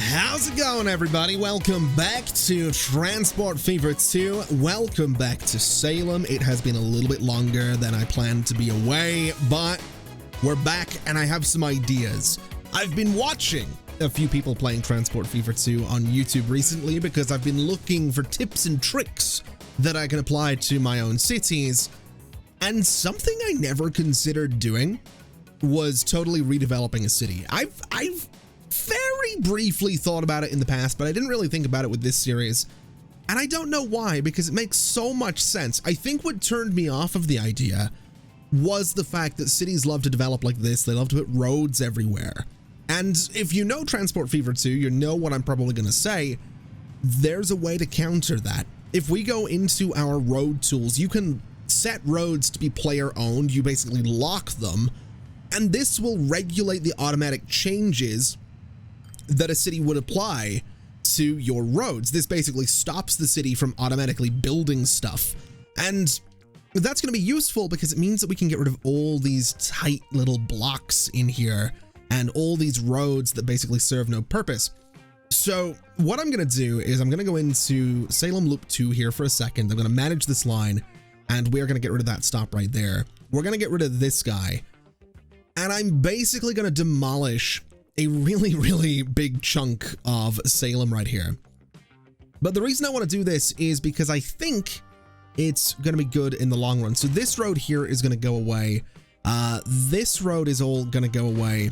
How's it going, everybody? Welcome back to Transport Fever 2. Welcome back to Salem. It has been a little bit longer than I planned to be away, but we're back and I have some ideas. I've been watching a few people playing Transport Fever 2 on YouTube recently because I've been looking for tips and tricks that I can apply to my own cities. And something I never considered doing was totally redeveloping a city. I've very briefly thought about it in the past, but I didn't really think about it with this series. And I don't know why, because it makes so much sense. I think what turned me off of the idea was the fact that cities love to develop like this. They love to put roads everywhere. And if you know Transport Fever 2, you know what I'm probably going to say. There's a way to counter that. If we go into our road tools, you can set roads to be player owned. You basically lock them, and this will regulate the automatic changes that a city would apply to your roads. This basically stops the city from automatically building stuff. And that's going to be useful because it means that we can get rid of all these tight little blocks in here and all these roads that basically serve no purpose. So what I'm going to do is I'm going to go into Salem Loop 2 here for a second. I'm going to manage this line, and we're going to get rid of that stop right there. We're going to get rid of this guy, and I'm basically going to demolish a really big chunk of Salem right here. But the reason I want to do this is because I think it's going to be good in the long run. So this road here is going to go away. This road is all going to go away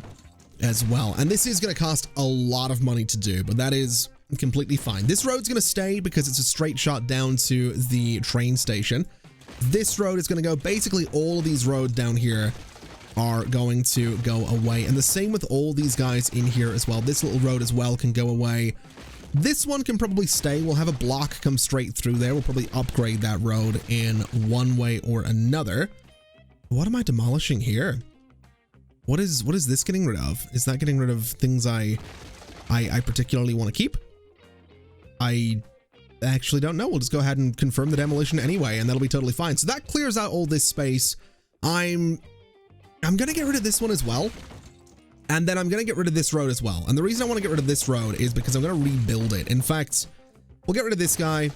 as well. And this is going to cost a lot of money to do, but that is completely fine. This road's going to stay because it's a straight shot down to the train station. This road is going to go. Basically, all of these roads down here are going to go away, and the same with all these guys in here as well. This little road as well can go away. This one can probably stay. We'll have a block come straight through there. We'll probably upgrade that road in one way or another. What am I demolishing here? What is this getting rid of? Is that getting rid of things I particularly want to keep? I actually don't know. We'll just go ahead and confirm the demolition anyway, and that'll be totally fine. So that clears out all this space. I'm going to get rid of this one as well. And then I'm going to get rid of this road as well. And the reason I want to get rid of this road is because I'm going to rebuild it. In fact, we'll get rid of this guy,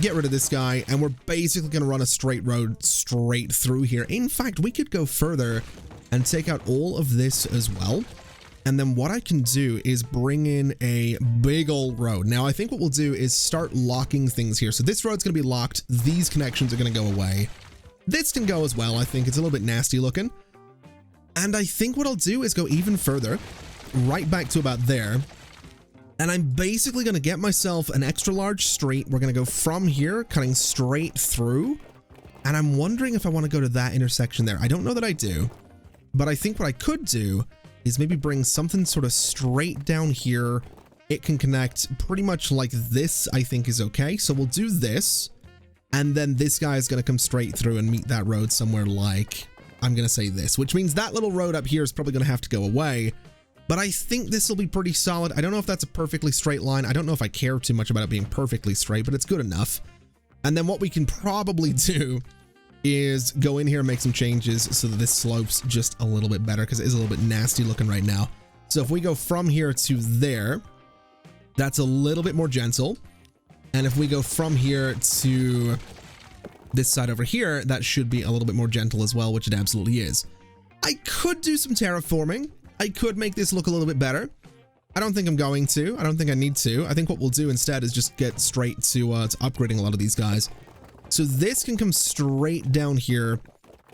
get rid of this guy, and we're basically going to run a straight road straight through here. In fact, we could go further and take out all of this as well. And then what I can do is bring in a big old road. Now, I think what we'll do is start locking things here. So this road's going to be locked. These connections are going to go away. This can go as well. I think it's a little bit nasty looking. And I think what I'll do is go even further, right back to about there. And I'm basically going to get myself an extra large street. We're going to go from here, cutting straight through. And I'm wondering if I want to go to that intersection there. I don't know that I do, but I think what I could do is maybe bring something sort of straight down here. It can connect pretty much like this, I think is okay. So we'll do this. And then this guy is going to come straight through and meet that road somewhere like, I'm going to say this, which means that little road up here is probably going to have to go away. But I think this will be pretty solid. I don't know if that's a perfectly straight line. I don't know if I care too much about it being perfectly straight, but it's good enough. And then what we can probably do is go in here and make some changes so that this slopes just a little bit better, because it is a little bit nasty looking right now. So if we go from here to there, that's a little bit more gentle. And if we go from here to this side over here, that should be a little bit more gentle as well, which it absolutely is. I could do some terraforming. I could make this look a little bit better. I don't think I'm going to. I don't think I need to. I think what we'll do instead is just get straight to upgrading a lot of these guys. So this can come straight down here.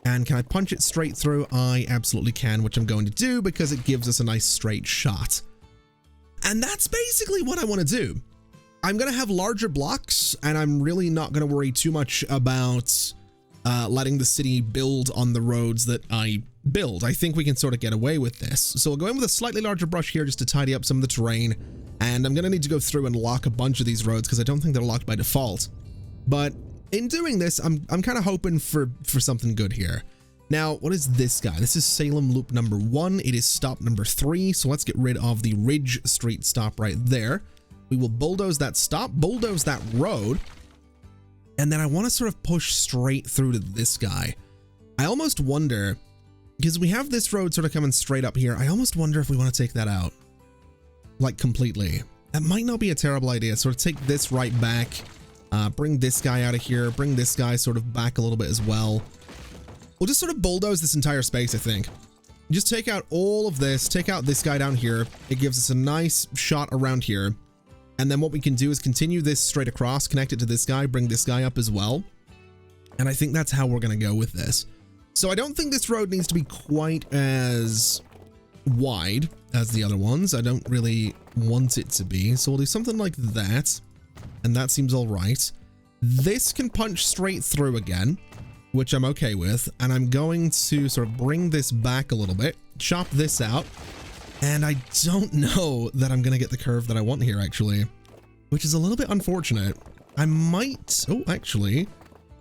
And can I punch it straight through? I absolutely can, which I'm going to do because it gives us a nice straight shot. And that's basically what I want to do. I'm going to have larger blocks, and I'm really not going to worry too much about letting the city build on the roads that I build. I think we can sort of get away with this. So we'll go in with a slightly larger brush here just to tidy up some of the terrain. And I'm going to need to go through and lock a bunch of these roads because I don't think they're locked by default. But in doing this, I'm kind of hoping for something good here. Now, what is this guy? This is Salem Loop number 1. It is stop number 3. So let's get rid of the Ridge Street stop right there. We will bulldoze that stop, bulldoze that road, and then I want to sort of push straight through to this guy. I almost wonder, because we have this road sort of coming straight up here, I almost wonder if we want to take that out, like completely. that might not be a terrible idea. Sort of take this right back, bring this guy out of here, bring this guy sort of back a little bit as well. We'll just sort of bulldoze this entire space, I think. Just take out all of this, take out this guy down here. It gives us a nice shot around here. And then what we can do is continue this straight across, connect it to this guy, bring this guy up as well. And I think that's how we're going to go with this. So I don't think this road needs to be quite as wide as the other ones. I don't really want it to be. So we'll do something like that. And that seems all right. This can punch straight through again, which I'm okay with. And I'm going to sort of bring this back a little bit, chop this out. And I don't know that I'm going to get the curve that I want here, actually, which is a little bit unfortunate. I might, oh, actually,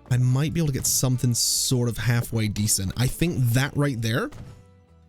I might be able to get something sort of halfway decent. I think that right there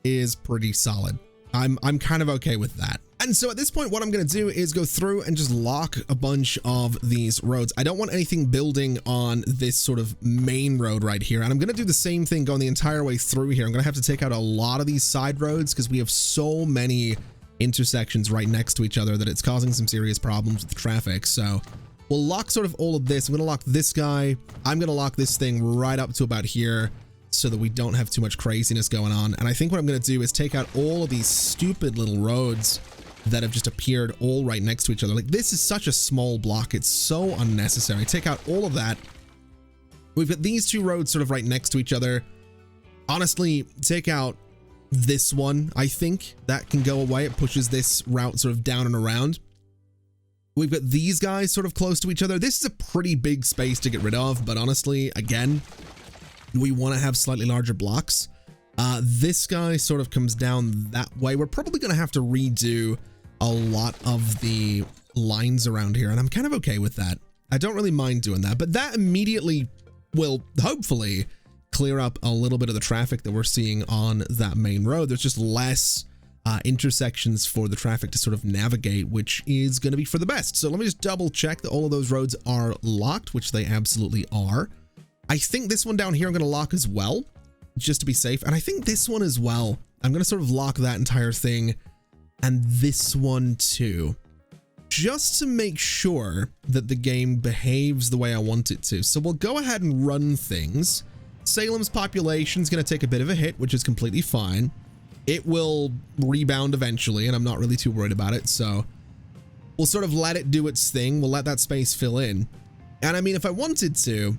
is pretty solid. I'm kind of okay with that. And so at this point, what I'm going to do is go through and just lock a bunch of these roads. I don't want anything building on this sort of main road right here. And I'm going to do the same thing going the entire way through here. I'm going to have to take out a lot of these side roads because we have so many intersections right next to each other that it's causing some serious problems with traffic. So we'll lock sort of all of this. I'm going to lock this guy. I'm going to lock this thing right up to about here so that we don't have too much craziness going on. And I think what I'm going to do is take out all of these stupid little roads that have just appeared all right next to each other. Like, this is such a small block. It's so unnecessary. Take out all of that. We've got these two roads sort of right next to each other. Honestly, take out this one. I think that can go away. It pushes this route sort of down and around. We've got these guys sort of close to each other. This is a pretty big space to get rid of, but honestly, again, we want to have slightly larger blocks. This guy sort of comes down that way. We're probably going to have to redo a lot of the lines around here, and I'm kind of okay with that. I don't really mind doing that, but that immediately will hopefully clear up a little bit of the traffic that we're seeing on that main road. There's just less intersections for the traffic to sort of navigate, which is going to be for the best. So let me just double check that all of those roads are locked, which they absolutely are. I think this one down here I'm going to lock as well, just to be safe. And I think this one as well. I'm going to sort of lock that entire thing and this one too, just to make sure that the game behaves the way I want it to. So we'll go ahead and run things. Salem's population is going to take a bit of a hit, which is completely fine. It will rebound eventually, and I'm not really too worried about it. So we'll sort of let it do its thing. We'll let that space fill in. And I mean, if I wanted to,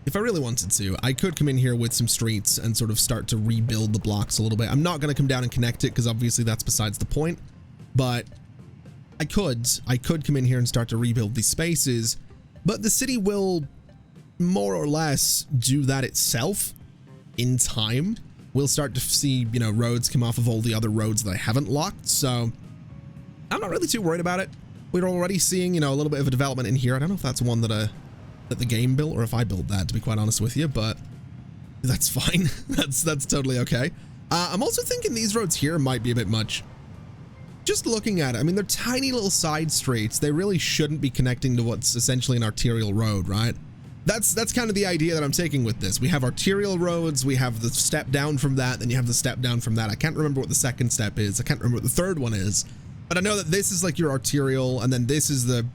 if I really wanted to, I could come in here with some streets and sort of start to rebuild the blocks a little bit. I'm not going to come down and connect it because obviously that's besides the point, but I could come in here and start to rebuild these spaces, but the city will more or less do that itself in time. We'll start to see, you know, roads come off of all the other roads that I haven't locked. So I'm not really too worried about it. We're already seeing, you know, a little bit of a development in here. I don't know if that's one that the game built or if I built that, to be quite honest with you, but that's fine. that's totally okay. I'm also thinking these roads here might be a bit much. Just looking at it, I mean, they're tiny little side streets. They really shouldn't be connecting to what's essentially an arterial road, right? That's kind of the idea that I'm taking with this. We have arterial roads, we have the step down from that, then you have the step down from that. I can't remember what the second step is. I can't remember what the third one is, but I know that this is like your arterial, and then this is the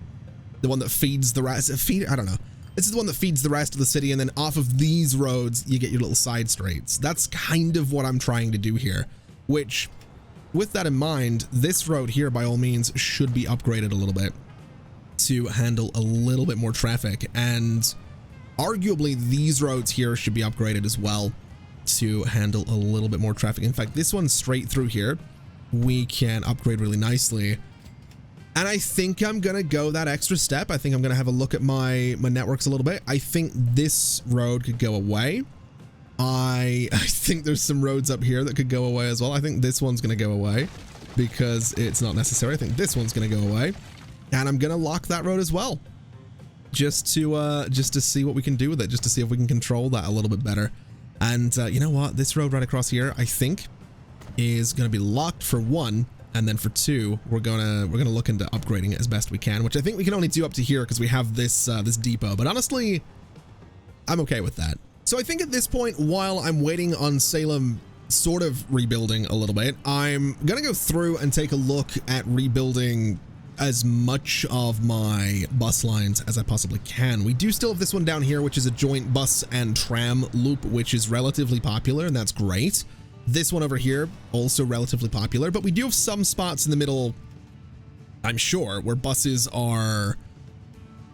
one that feeds the rest. I don't know. This is the one that feeds the rest of the city, and then off of these roads, you get your little side streets. That's kind of what I'm trying to do here, which, with that in mind, this road here, by all means, should be upgraded a little bit to handle a little bit more traffic, and arguably these roads here should be upgraded as well to handle a little bit more traffic. In fact, this one straight through here, we can upgrade really nicely. And I think I'm going to go that extra step. I think I'm going to have a look at my networks a little bit. I think this road could go away. I think there's some roads up here that could go away as well. I think this one's going to go away because it's not necessary. I think this one's going to go away. And I'm going to lock that road as well. Just to see what we can do with it. Just to see if we can control that a little bit better. And you know what? This road right across here, I think, is going to be locked for one. And then for two, we're gonna look into upgrading it as best we can, which I think we can only do up to here because we have this this depot. But honestly, I'm okay with that. So I think at this point, while I'm waiting on Salem sort of rebuilding a little bit, I'm gonna go through and take a look at rebuilding as much of my bus lines as I possibly can. We do still have this one down here, which is a joint bus and tram loop, which is relatively popular, and that's great. This one over here, also relatively popular, but we do have some spots in the middle, I'm sure, where buses are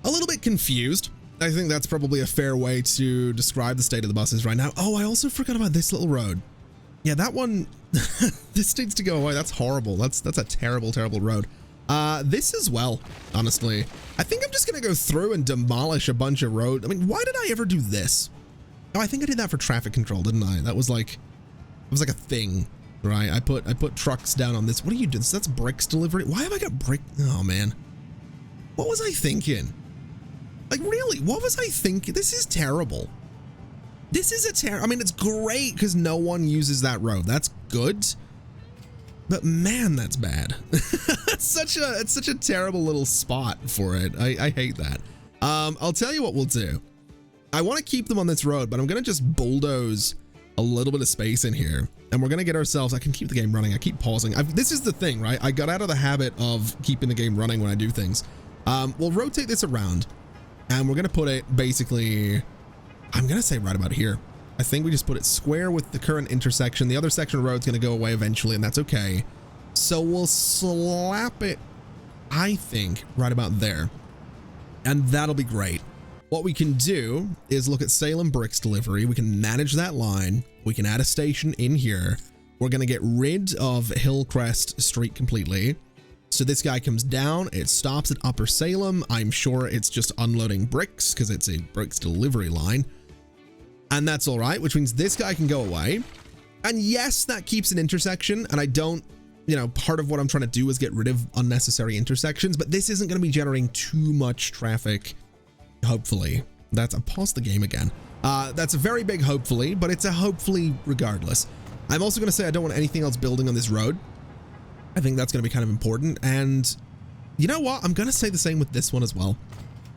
a little bit confused. I think that's probably a fair way to describe the state of the buses right now. Oh, I also forgot about this little road. Yeah, that one, this needs to go away. That's horrible. That's a terrible, terrible road. This as well, honestly. I think I'm just going to go through and demolish a bunch of road. I mean, why did I ever do this? Oh, I think I did that for traffic control, didn't I? That was like, it was like a thing, right? I put trucks down on this. What are you doing? So that's bricks delivery. Why have I got brick? Oh man, what was I thinking? Like really, what was I thinking? This is terrible. This is I mean, it's great because no one uses that road. That's good. But man, that's bad. It's such a terrible little spot for it. I hate that. I'll tell you what we'll do. I want to keep them on this road, but I'm going to just bulldoze a little bit of space in here, and we're going to get ourselves, I can keep the game running. I keep pausing. This is the thing, right? I got out of the habit of keeping the game running when I do things. We'll rotate this around, and we're going to put it basically, I'm going to say right about here. I think we just put it square with the current intersection. The other section of road is going to go away eventually, and that's okay. So we'll slap it, I think, right about there. And that'll be great. What we can do is look at Salem bricks delivery. We can manage that line. We can add a station in here. We're going to get rid of Hillcrest Street completely. So this guy comes down, it stops at Upper Salem. I'm sure it's just unloading bricks because it's a bricks delivery line. And that's all right, which means this guy can go away. And yes, that keeps an intersection. And I don't, you know, part of what I'm trying to do is get rid of unnecessary intersections, but this isn't going to be generating too much traffic. Hopefully. I'll pause the game again. That's a very big hopefully, but it's a hopefully regardless. I'm also going to say I don't want anything else building on this road. I think that's going to be kind of important. And you know what? I'm going to say the same with this one as well.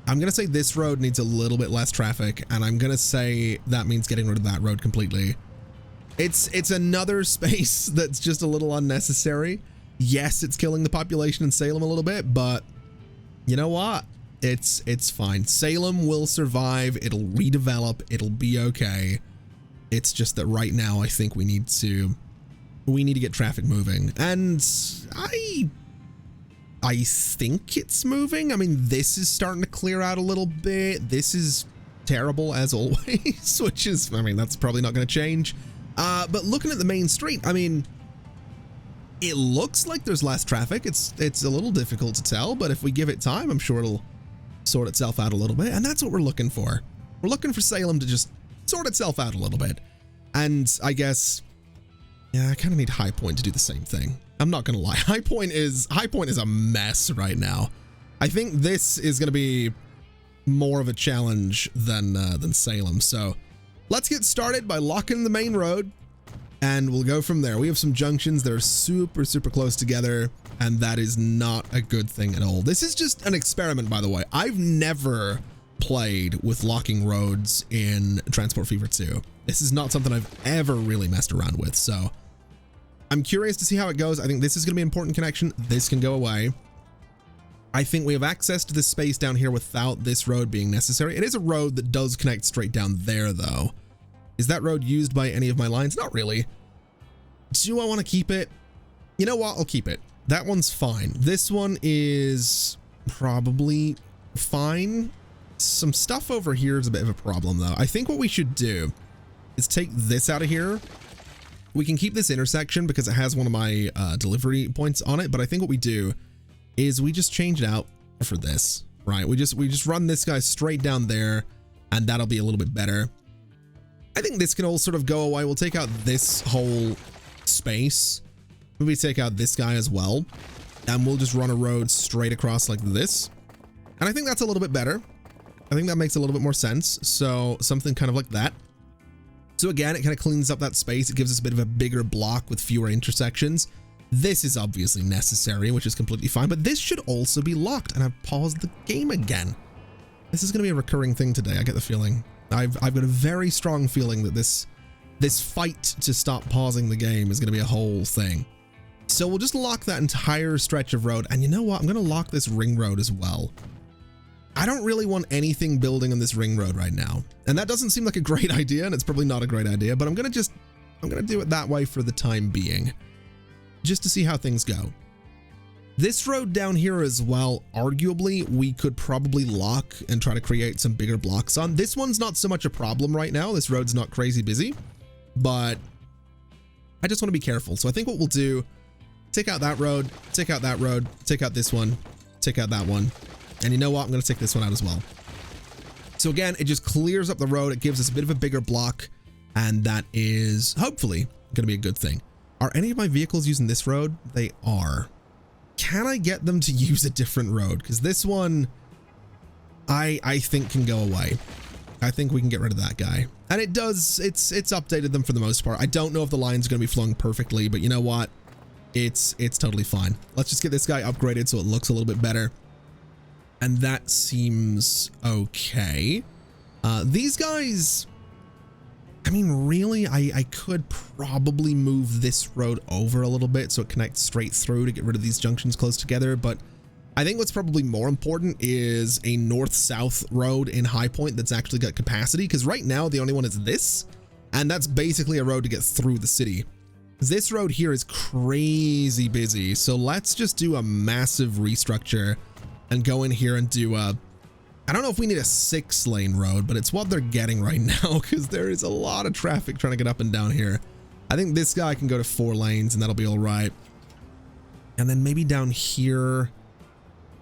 I'm going to say this road needs a little bit less traffic, and I'm going to say that means getting rid of that road completely. It's another space that's just a little unnecessary. Yes, it's killing the population in Salem a little bit, but you know what? It's fine. Salem will survive. It'll redevelop. It'll be okay. It's just that right now I think we need to get traffic moving, and I think it's moving. I mean, this is starting to clear out a little bit. This is terrible as always, which is, I mean, that's probably not going to change. But looking at the main street, I mean, it looks like there's less traffic. It's a little difficult to tell, but if we give it time, I'm sure it'll sort itself out a little bit. And that's what we're looking for. We're looking for Salem to just sort itself out a little bit. And I guess, yeah, I kind of need High Point to do the same thing. I'm not going to lie. High Point is a mess right now. I think this is going to be more of a challenge than Salem. So let's get started by locking the main road, and we'll go from there. We have some junctions that are super, super close together, and that is not a good thing at all. This is just an experiment, by the way. I've never played with locking roads in Transport Fever 2. This is not something I've ever really messed around with, so I'm curious to see how it goes. I think this is going to be an important connection. This can go away. I think we have access to this space down here without this road being necessary. It is a road that does connect straight down there, though. Is that road used by any of my lines? Not really. Do I want to keep it? You know what? I'll keep it. That one's fine. This one is probably fine. Some stuff over here is a bit of a problem, though. I think what we should do is take this out of here. We can keep this intersection because it has one of my delivery points on it, but I think what we do is we just change it out for this, right? We just run this guy straight down there, and that'll be a little bit better. I think this can all sort of go away. We'll take out this whole space. Maybe take out this guy as well, and we'll just run a road straight across like this. And I think that's a little bit better. I think that makes a little bit more sense. So something kind of like that. So again, it kind of cleans up that space. It gives us a bit of a bigger block with fewer intersections. This is obviously necessary, which is completely fine, but this should also be locked. And I've paused the game again. This is going to be a recurring thing today. I get the feeling. I've got a very strong feeling that this fight to stop pausing the game is going to be a whole thing. So we'll just lock that entire stretch of road. And you know what? I'm going to lock this ring road as well. I don't really want anything building on this ring road right now. And that doesn't seem like a great idea, and it's probably not a great idea, but I'm going to do it that way for the time being, just to see how things go. This road down here as well, arguably, we could probably lock and try to create some bigger blocks on. This one's not so much a problem right now. This road's not crazy busy, but I just want to be careful. So I think what we'll do, take out that road, take out that road, take out this one, take out that one. And you know what? I'm going to take this one out as well. So again, it just clears up the road. It gives us a bit of a bigger block, and that is hopefully going to be a good thing. Are any of my vehicles using this road? They are. Can I get them to use a different road? Because this one, I think can go away. I think we can get rid of that guy. And it does, it's updated them for the most part. I don't know if the line's going to be flowing perfectly, but you know what? It's totally fine. Let's just get this guy upgraded so it looks a little bit better. And that seems okay. These guys, I mean, really, I could probably move this road over a little bit so it connects straight through to get rid of these junctions close together. But I think what's probably more important is a north-south road in High Point that's actually got capacity, because right now the only one is this, and that's basically a road to get through the city. This road here is crazy busy, so let's just do a massive restructure and go in here and do a, I don't know if we need a 6-lane road, but it's what they're getting right now because there is a lot of traffic trying to get up and down here. I think this guy can go to 4 lanes and that'll be all right. And then maybe down here,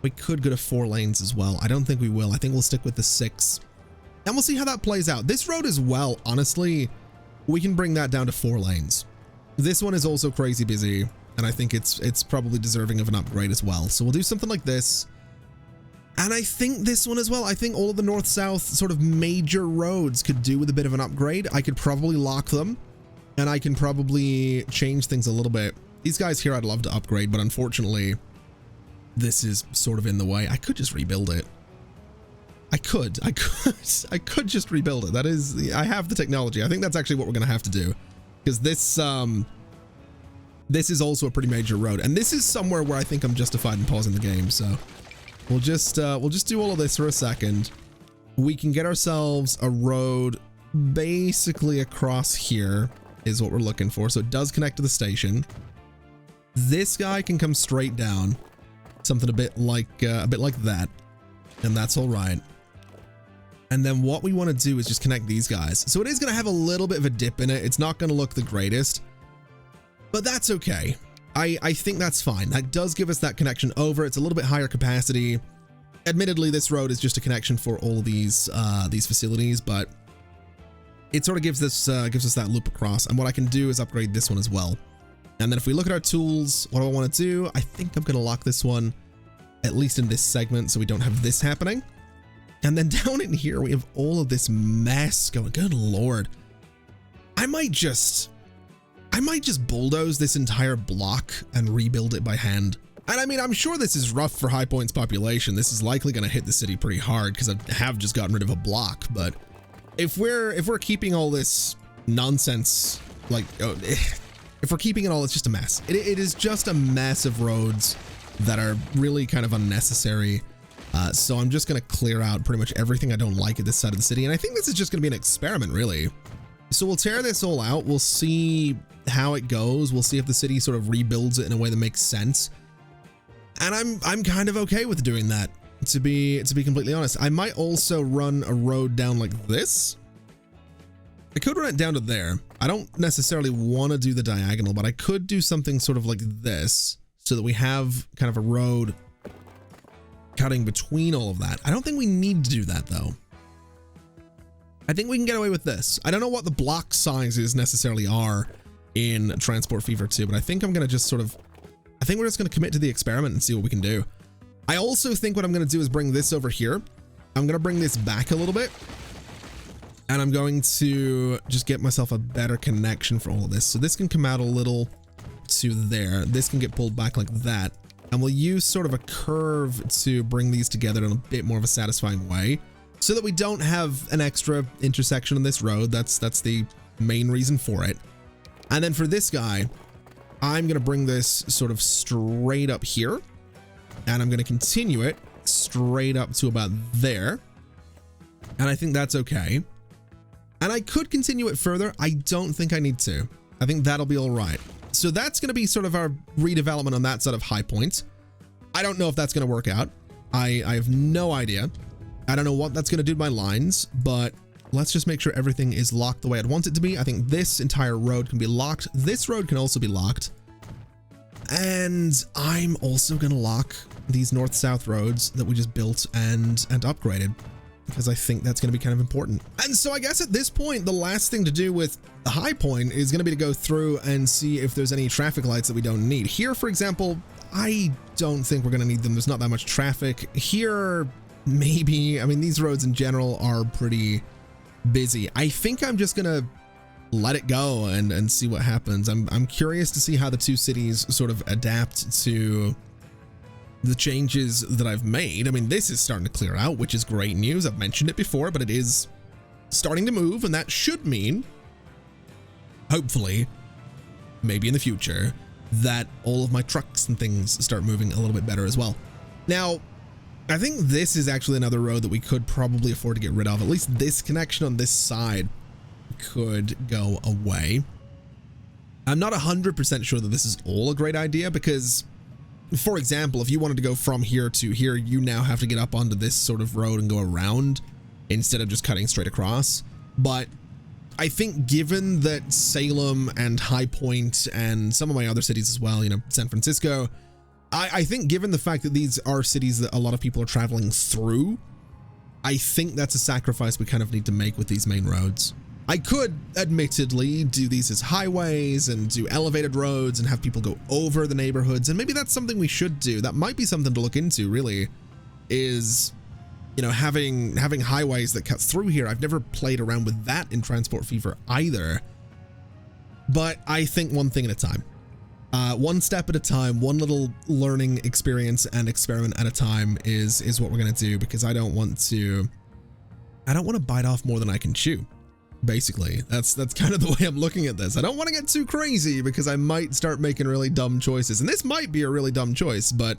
we could go to 4 lanes as well. I don't think we will. I think we'll stick with the 6. And we'll see how that plays out. This road as well, honestly, we can bring that down to 4 lanes. This one is also crazy busy, and I think it's probably deserving of an upgrade as well. So we'll do something like this. And I think this one as well, I think all of the north-south sort of major roads could do with a bit of an upgrade. I could probably lock them, and I can probably change things a little bit. These guys here I'd love to upgrade, but unfortunately, this is sort of in the way. I could just rebuild it. I could just rebuild it. That is, I have the technology. I think that's actually what we're going to have to do, because this is also a pretty major road, and this is somewhere where I think I'm justified in pausing the game, so we'll just do all of this for a second. We can get ourselves a road basically across here is what we're looking for. So it does connect to the station. This guy can come straight down, something a bit like that, and that's all right. And then what we want to do is just connect these guys. So it is going to have a little bit of a dip in it. It's not going to look the greatest, but that's okay. I think that's fine. That does give us that connection over. It's a little bit higher capacity. Admittedly, this road is just a connection for all of these facilities, but it sort of gives us that loop across. And what I can do is upgrade this one as well. And then if we look at our tools, what do I want to do? I think I'm going to lock this one, at least in this segment, so we don't have this happening. And then down in here, we have all of this mess going. Good Lord. I might just bulldoze this entire block and rebuild it by hand. And I mean, I'm sure this is rough for High Point's population. This is likely going to hit the city pretty hard because I have just gotten rid of a block. But if we're keeping all this nonsense, like, if we're keeping it all, it's just a mess. It is just a mess of roads that are really kind of unnecessary. So I'm just going to clear out pretty much everything I don't like at this side of the city. And I think this is just going to be an experiment, really. So we'll tear this all out. We'll see how it goes. We'll see if the city sort of rebuilds it in a way that makes sense. And I'm kind of okay with doing that, to be completely honest. I might also run a road down like this. I could run it down to there. I don't necessarily want to do the diagonal, but I could do something sort of like this so that we have kind of a road cutting between all of that. I don't think we need to do that though. I think we can get away with this. I don't know what the block sizes necessarily are in Transport Fever 2, but I think I'm going to just I think we're just going to commit to the experiment and see what we can do. I also think what I'm going to do is bring this over here. I'm going to bring this back a little bit, and I'm going to just get myself a better connection for all of this. So this can come out a little to there. This can get pulled back like that, and we'll use sort of a curve to bring these together in a bit more of a satisfying way, so that we don't have an extra intersection on this road. That's the main reason for it. And then for this guy, I'm going to bring this sort of straight up here, and I'm going to continue it straight up to about there. And I think that's okay. And I could continue it further. I don't think I need to. I think that'll be all right. So that's going to be sort of our redevelopment on that sort of high point. I don't know if that's going to work out. I have no idea. I don't know what that's going to do to my lines, but let's just make sure everything is locked the way I'd want it to be. I think this entire road can be locked. This road can also be locked. And I'm also going to lock these north-south roads that we just built and upgraded, because I think that's going to be kind of important. And so I guess at this point, the last thing to do with the high point is going to be to go through and see if there's any traffic lights that we don't need. Here, for example, I don't think we're going to need them. There's not that much traffic. Here, maybe. I mean, these roads in general are pretty busy. I think I'm just going to let it go and see what happens. I'm curious to see how the two cities sort of adapt to the changes that I've made. I mean, this is starting to clear out, which is great news. I've mentioned it before, but it is starting to move, and that should mean, hopefully, maybe in the future, that all of my trucks and things start moving a little bit better as well. Now, I think this is actually another road that we could probably afford to get rid of. At least this connection on this side could go away. I'm not 100% sure that this is all a great idea, because, for example, if you wanted to go from here to here, you now have to get up onto this sort of road and go around instead of just cutting straight across. But I think given that Salem and High Point and some of my other cities as well, you know, San Francisco, I think given the fact that these are cities that a lot of people are traveling through, I think that's a sacrifice we kind of need to make with these main roads. I could admittedly do these as highways and do elevated roads and have people go over the neighborhoods, and maybe that's something we should do. That might be something to look into, really, is, you know, having highways that cut through here. I've never played around with that in Transport Fever either, but I think one thing at a time. One step at a time, one little learning experience and experiment at a time is what we're going to do, because I don't want to bite off more than I can chew. Basically, that's kind of the way I'm looking at this. I don't want to get too crazy, because I might start making really dumb choices, and this might be a really dumb choice, but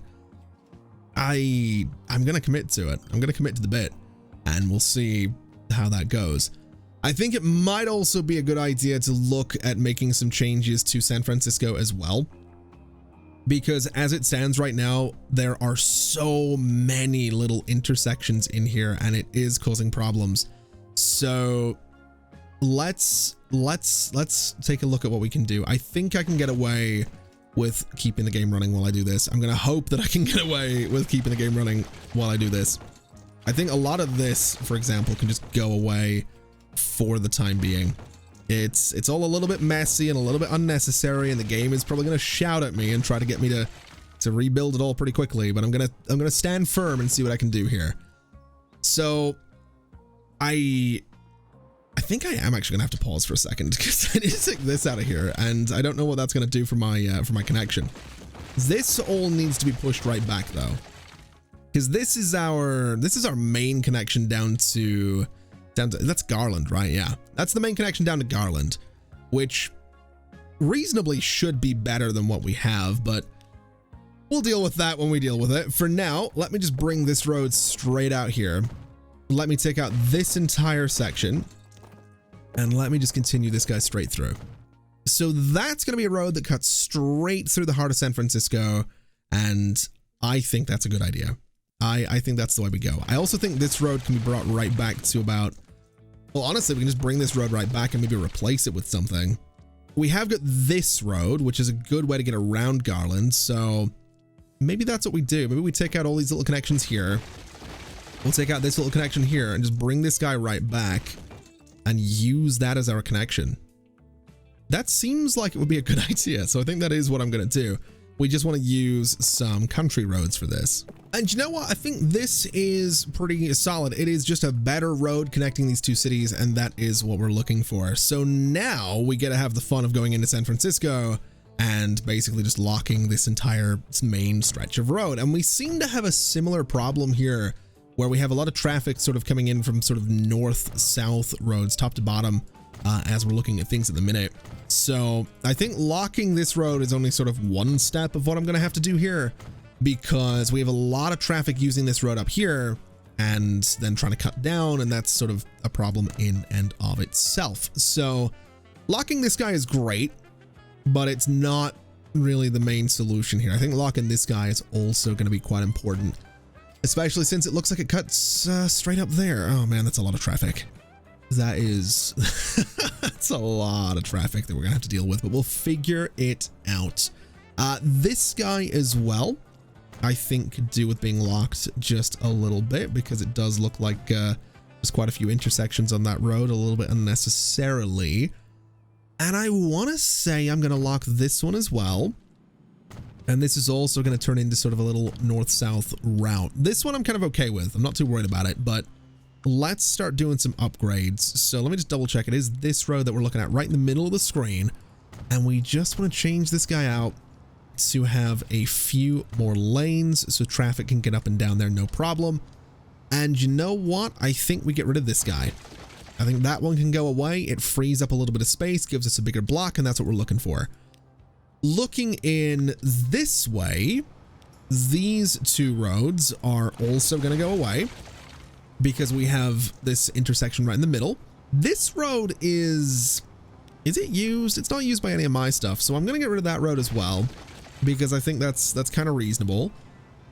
I'm going to commit to it. I'm going to commit to the bit, and we'll see how that goes. I think it might also be a good idea to look at making some changes to San Francisco as well, because as it stands right now, there are so many little intersections in here, and it is causing problems. So let's take a look at what we can do. I think I can get away with keeping the game running while I do this. I'm going to hope that I can get away with keeping the game running while I do this. I think a lot of this, for example, can just go away for the time being. It's all a little bit messy and a little bit unnecessary, and the game is probably going to shout at me and try to get me to rebuild it all pretty quickly, but I'm going to stand firm and see what I can do here. So I think I am actually gonna have to pause for a second, because I need to take this out of here, and I don't know what that's gonna do for my connection. This all needs to be pushed right back though, because this is our main connection down to that's Garland, right? Yeah, that's the main connection down to Garland, which reasonably should be better than what we have, but we'll deal with that when we deal with it. For now, let me just bring this road straight out here. Let me take out this entire section, and let me just continue this guy straight through. So that's going to be a road that cuts straight through the heart of San Francisco, and I think that's a good idea. I think that's the way we go. I also think this road can be brought right back to about, well, honestly, we can just bring this road right back and maybe replace it with something. We have got this road, which is a good way to get around Garland, so maybe that's what we do. Maybe we take out all these little connections here. We'll take out this little connection here and just bring this guy right back and use that as our connection. That seems like it would be a good idea, so I think that is what I'm going to do. We just want to use some country roads for this. And you know what? I think this is pretty solid. It is just a better road connecting these two cities, and that is what we're looking for. So now we get to have the fun of going into San Francisco and basically just locking this entire main stretch of road. And we seem to have a similar problem here, where we have a lot of traffic sort of coming in from sort of north-south roads, top to bottom, as we're looking at things at the minute. So I think locking this road is only sort of one step of what I'm going to have to do here, because we have a lot of traffic using this road up here and then trying to cut down, and that's sort of a problem in and of itself. So locking this guy is great, but it's not really the main solution here. I think locking this guy is also going to be quite important, especially since it looks like it cuts straight up there. Oh man, that's a lot of traffic. That is, that's a lot of traffic that we're gonna have to deal with, but we'll figure it out. This guy as well, I think could do with being locked just a little bit, because it does look like there's quite a few intersections on that road, a little bit unnecessarily. And I want to say I'm going to lock this one as well. And this is also going to turn into sort of a little north-south route. This one I'm kind of okay with. I'm not too worried about it, but let's start doing some upgrades. So let me just double check. It is this road that we're looking at right in the middle of the screen. And we just want to change this guy out to have a few more lanes so traffic can get up and down there, no problem. And you know what? I think we get rid of this guy. I think that one can go away. It frees up a little bit of space, gives us a bigger block, and that's what we're looking for. Looking in this way, these two roads are also going to go away because we have this intersection right in the middle. This road is it used? It's not used by any of my stuff, so I'm going to get rid of that road as well, because I think that's kind of reasonable.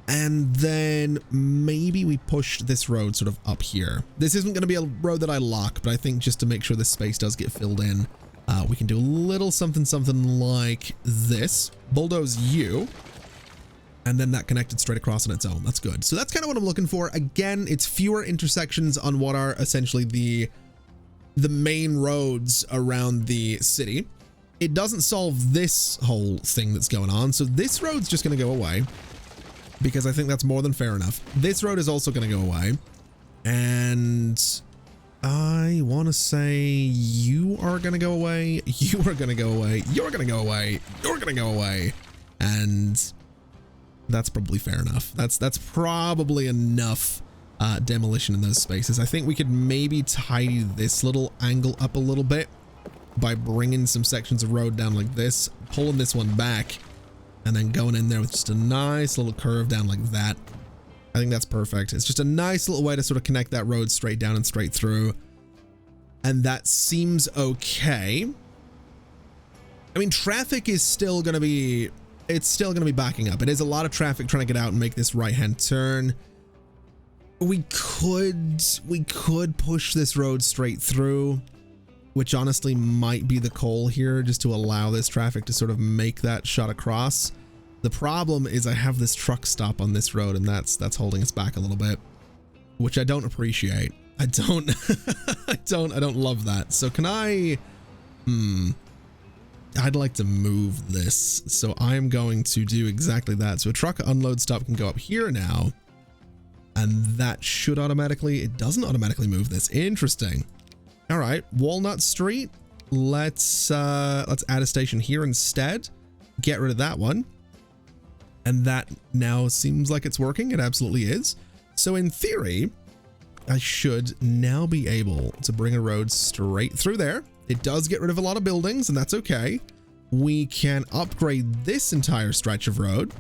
And then maybe we push this road sort of up here. This isn't going to be a road that I lock, but I think just to make sure this space does get filled in, we can do a little something like this. Bulldoze you. And then that connected straight across on its own. That's good. So that's kind of what I'm looking for. Again, it's fewer intersections on what are essentially the main roads around the city. It doesn't solve this whole thing that's going on. So this road's just going to go away, because I think that's more than fair enough. This road is also going to go away. And I want to say you are going to go away. You are going to go away. You're going to go away. You're going to go away. And that's probably fair enough. That's probably enough demolition in those spaces. I think we could maybe tidy this little angle up a little bit by bringing some sections of road down like this, pulling this one back, and then going in there with just a nice little curve down like that. I think that's perfect. It's just a nice little way to sort of connect that road straight down and straight through. And that seems okay. I mean, traffic is still going to be, it's still going to be backing up. It is a lot of traffic trying to get out and make this right-hand turn. We could push this road straight through, which honestly might be the call here, just to allow this traffic to sort of make that shot across. The problem is I have this truck stop on this road, and that's holding us back a little bit, which I don't appreciate. I don't I don't love that. So can I'd like to move this. So I'm going to do exactly that. So a truck unload stop can go up here now, and that should automatically, it doesn't automatically move this. Interesting. All right, Walnut Street. Let's add a station here instead. Get rid of that one. And that now seems like it's working. It absolutely is. So in theory, I should now be able to bring a road straight through there. It does get rid of a lot of buildings, and that's okay. We can upgrade this entire stretch of road,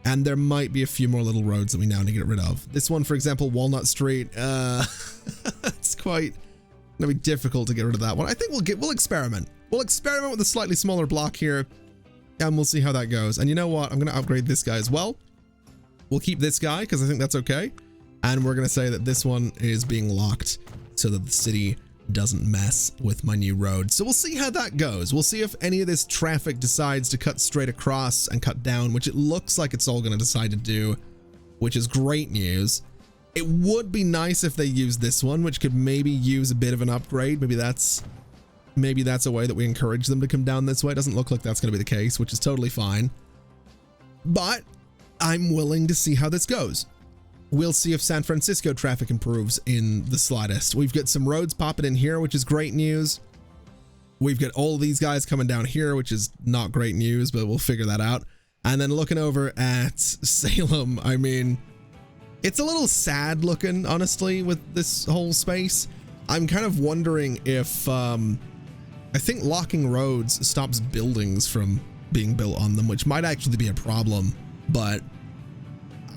and there might be a few more little roads that we now need to get rid of. This one, for example, Walnut Street, it's quite gonna be difficult to get rid of that one. I think we'll experiment. We'll experiment with a slightly smaller block here, and we'll see how that goes. And you know what? I'm going to upgrade this guy as well. We'll keep this guy because I think that's okay. And we're going to say that this one is being locked so that the city doesn't mess with my new road. So we'll see how that goes. We'll see if any of this traffic decides to cut straight across and cut down, which it looks like it's all going to decide to do, which is great news. It would be nice if they use this one, which could maybe use a bit of an upgrade. Maybe that's a way that we encourage them to come down this way. It doesn't look like that's going to be the case, which is totally fine. But I'm willing to see how this goes. We'll see if San Francisco traffic improves in the slightest. We've got some roads popping in here, which is great news. We've got all these guys coming down here, which is not great news, but we'll figure that out. And then looking over at Salem, I mean, it's a little sad looking, honestly, with this whole space. I'm kind of wondering if I think locking roads stops buildings from being built on them, which might actually be a problem, but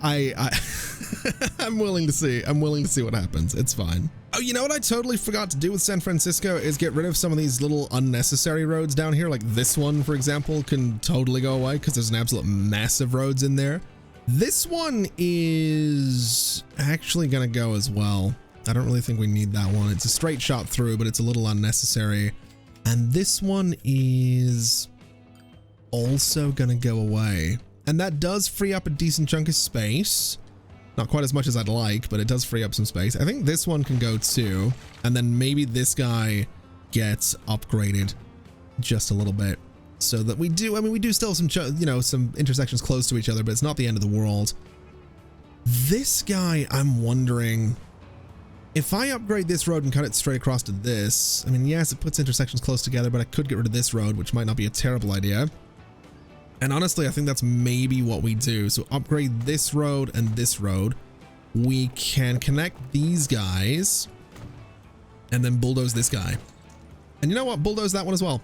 I'm willing to see. I'm willing to see what happens. It's fine. Oh, you know what I totally forgot to do with San Francisco is get rid of some of these little unnecessary roads down here. Like this one, for example, can totally go away because there's an absolute mess of roads in there. This one is actually going to go as well. I don't really think we need that one. It's a straight shot through, but it's a little unnecessary. And this one is also going to go away. And that does free up a decent chunk of space. Not quite as much as I'd like, but it does free up some space. I think this one can go too. And then maybe this guy gets upgraded just a little bit so that we do, I mean, we do still have some, you know, some intersections close to each other, but it's not the end of the world. This guy, I'm wondering if I upgrade this road and cut it straight across to this. I mean, yes, it puts intersections close together, but I could get rid of this road, which might not be a terrible idea. And honestly, I think that's maybe what we do. So upgrade this road and this road. We can connect these guys and then bulldoze this guy. And you know what? Bulldoze that one as well.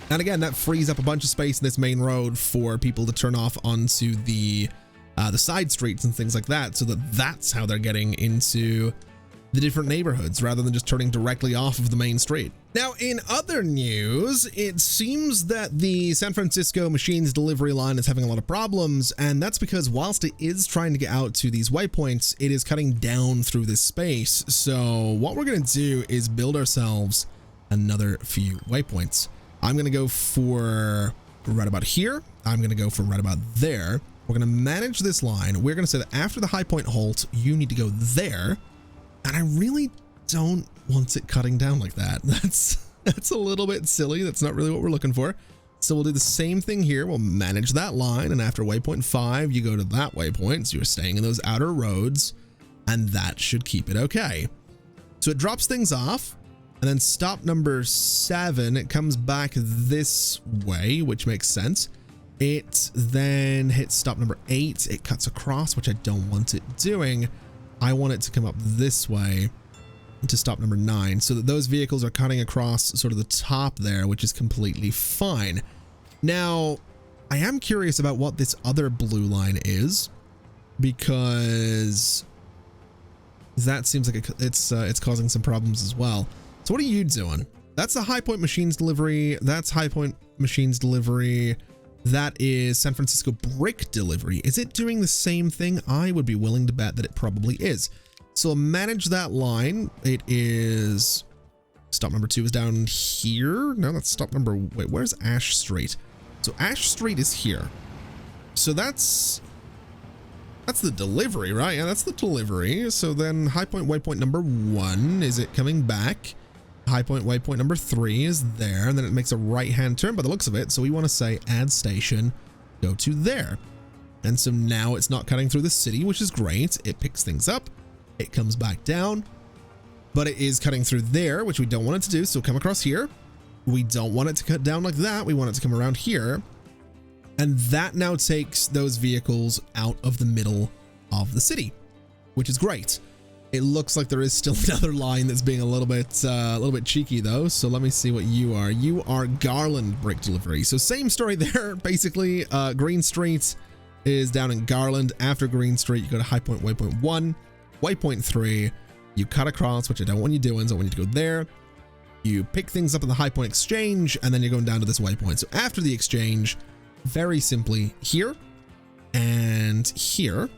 And again, that frees up a bunch of space in this main road for people to turn off onto the side streets and things like that. So that's how they're getting into the different neighborhoods rather than just turning directly off of the main street. Now, in other news, it seems that the San Francisco machines delivery line is having a lot of problems, and that's because whilst it is trying to get out to these waypoints, it is cutting down through this space. So what we're going to do is build ourselves another few waypoints. I'm going to go for right about here. I'm going to go for right about there. We're going to manage this line. We're going to say that after the high point halt, you need to go there. And I really don't want it cutting down like that. That's a little bit silly. That's not really what we're looking for. So we'll do the same thing here. We'll manage that line. And after waypoint 5, you go to that waypoint. So you're staying in those outer roads. And that should keep it okay. So it drops things off. And then stop number 7, it comes back this way, which makes sense. It then hits stop number 8. It cuts across, which I don't want it doing. I want it to come up this way to stop number 9 so that those vehicles are cutting across sort of the top there, which is completely fine. Now, I am curious about what this other blue line is because that seems like it's causing some problems as well. So what are you doing? That's the high point machines delivery. That's high point machines delivery. That is San Francisco brick delivery. Is it doing the same thing? I would be willing to bet that it probably is. So manage that line. It is stop number 2 is down here. No, that's stop number, wait, where's Ash Street? So Ash Street is here. So that's the delivery, right? Yeah, that's the delivery. So then high point waypoint number 1, is it coming back? High point waypoint number 3 is there, and then it makes a right hand turn by the looks of it. So we want to say add station, go to there. And so now it's not cutting through the city, which is great. It picks things up, it comes back down, but it is cutting through there, which we don't want it to do. So come across here. We don't want it to cut down like that. We want it to come around here. And that now takes those vehicles out of the middle of the city, which is great. It looks like there is still another line that's being a little bit cheeky though. So let me see what you are. You are Garland brick delivery. So same story there. Basically, Green Street is down in Garland. After Green Street, you go to high point waypoint 1, waypoint 3. You cut across, which I don't want you doing. So I want you to go there. You pick things up in the high point exchange, and then you're going down to this waypoint. So after the exchange, very simply here and here.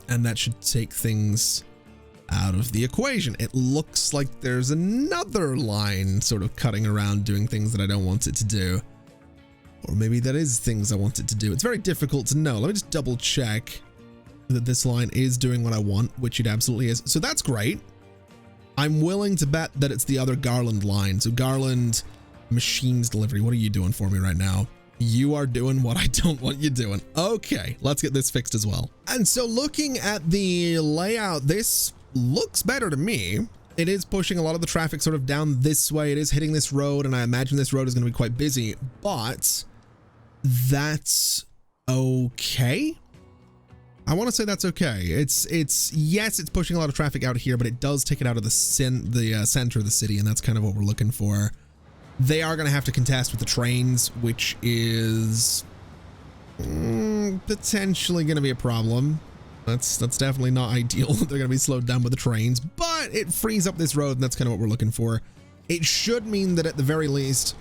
And that should take things out of the equation. It looks like there's another line sort of cutting around doing things that I don't want it to do. Or maybe that is things I want it to do. It's very difficult to know. Let me just double check that this line is doing what I want, which it absolutely is. So that's great. I'm willing to bet that it's the other Garland line. So Garland machines delivery. What are you doing for me right now? You are doing what I don't want you doing. Okay, let's get this fixed as well. And so looking at the layout, this looks better to me. It is pushing a lot of the traffic sort of down this way. It is hitting this road, and I imagine this road is going to be quite busy, but that's okay. I want to say that's okay. It's yes, it's pushing a lot of traffic out here, but it does take it out of the center of the city, and that's kind of what we're looking for. They are going to have to contest with the trains, which is potentially going to be a problem. That's definitely not ideal. They're going to be slowed down by the trains, but it frees up this road, and that's kind of what we're looking for. It should mean that at the very least,